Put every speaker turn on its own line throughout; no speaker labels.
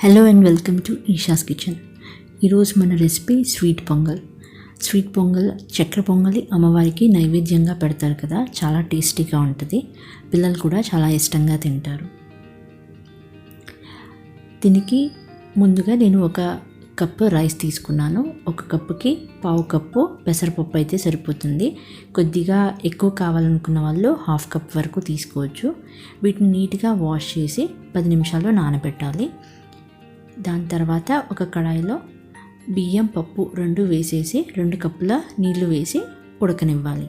Hello and welcome to Eesha's kitchen. ఈరోజు మన recipe sweet pongal. చక్కెర పొంగలి అమ్మవారికి నైవేద్యంగా పెడతారు కదా, చాలా టేస్టీగా ఉంటుంది. పిల్లలు కూడా చాలా ఇష్టంగా తింటారు. దీనికి ముందుగా నేను ఒక కప్పు రైస్ తీసుకున్నాను. ఒక కప్పుకి పావు కప్పు పెసరపప్పు అయితే సరిపోతుంది. కొద్దిగా ఎక్కువ కావాలనుకున్న వాళ్ళు హాఫ్ కప్ వరకు తీసుకోవచ్చు. వీటిని నీట్గా వాష్ చేసి 10 నిమిషాలు నానబెట్టాలి. దాని తర్వాత ఒక కడాయిలో బియ్యం పప్పు 2 వేసేసి 2 కప్పుల నీళ్లు వేసి ఉడకనివ్వాలి.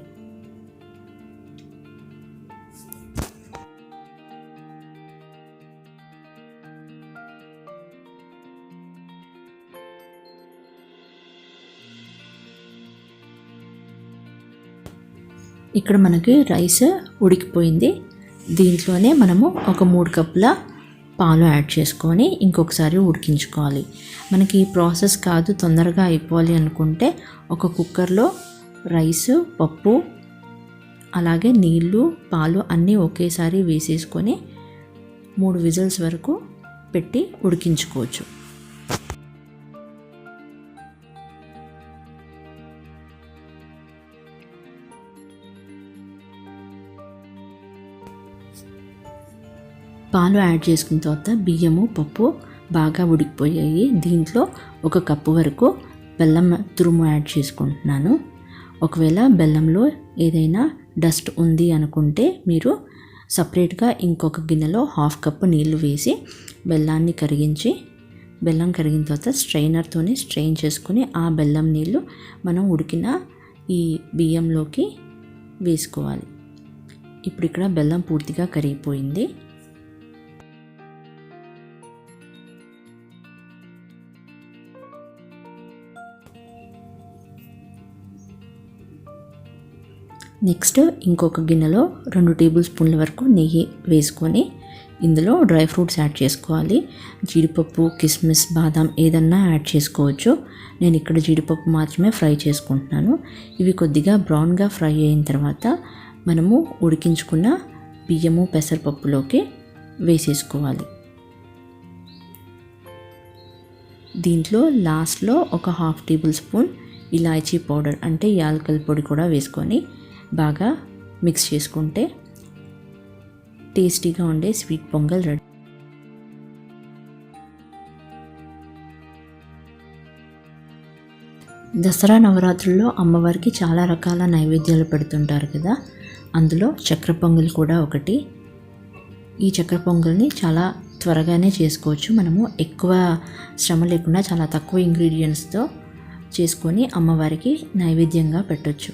ఇక్కడ మనకి రైస్ ఉడికిపోయింది. దీంట్లోనే మనము ఒక 3 కప్పుల పాలు యాడ్ చేసుకొని ఇంకొకసారి ఉడికించుకోవాలి. మనకి ఈ ప్రాసెస్ కాదు, తొందరగా అయిపోవాలి అనుకుంటే ఒక కుక్కర్లో రైస్, పప్పు, అలాగే నీళ్ళు, పాలు అన్నీ ఒకేసారి వేసేసుకొని 3 విజిల్స్ వరకు పెట్టి ఉడికించుకోవచ్చు. పాలు యాడ్ చేసుకున్న తర్వాత బియ్యము, పప్పు బాగా ఉడికిపోయాయి. దీంట్లో 1 కప్పు వరకు బెల్లం తురుము యాడ్ చేసుకుంటున్నాను. ఒకవేళ బెల్లంలో ఏదైనా డస్ట్ ఉంది అనుకుంటే మీరు సపరేట్గా ఇంకొక గిన్నెలో హాఫ్ కప్పు నీళ్లు వేసి బెల్లం కరిగిన తర్వాత స్ట్రైనర్తోనే స్ట్రెయిన్ చేసుకుని ఆ బెల్లం నీళ్ళు మనం ఉడికిన ఈ బియ్యంలోకి వేసుకోవాలి. ఇప్పుడు ఇక్కడ బెల్లం పూర్తిగా కరిగిపోయింది. నెక్స్ట్ ఇంకొక గిన్నెలో 2 టేబుల్ స్పూన్ల వరకు నెయ్యి వేసుకొని ఇందులో డ్రై ఫ్రూట్స్ యాడ్ చేసుకోవాలి. జీడిపప్పు, కిస్మిస్, బాదాం ఏదన్నా యాడ్ చేసుకోవచ్చు. నేను ఇక్కడ జీడిపప్పు మాత్రమే ఫ్రై చేసుకుంటున్నాను. ఇవి కొద్దిగా బ్రౌన్గా ఫ్రై అయిన తర్వాత మనము ఉడికించుకున్న బియ్యము, పెసరపప్పులోకి వేసేసుకోవాలి. దీంట్లో లాస్ట్లో ఒక హాఫ్ టేబుల్ స్పూన్ ఇలాచీ పౌడర్ అంటే యాలకుల పొడి కూడా వేసుకొని బాగా మిక్స్ చేసుకుంటే టేస్టీగా ఉండే స్వీట్ పొంగల్ రెడీ. దసరా నవరాత్రుల్లో అమ్మవారికి చాలా రకాల నైవేద్యాలు పెడుతుంటారు కదా, అందులో చక్కెర పొంగల్ కూడా ఒకటి. ఈ చక్కెర పొంగల్ని చాలా త్వరగానే చేసుకోవచ్చు. మనము ఎక్కువ శ్రమ లేకుండా చాలా తక్కువ ఇంగ్రీడియంట్స్తో చేసుకొని అమ్మవారికి నైవేద్యంగా పెట్టొచ్చు.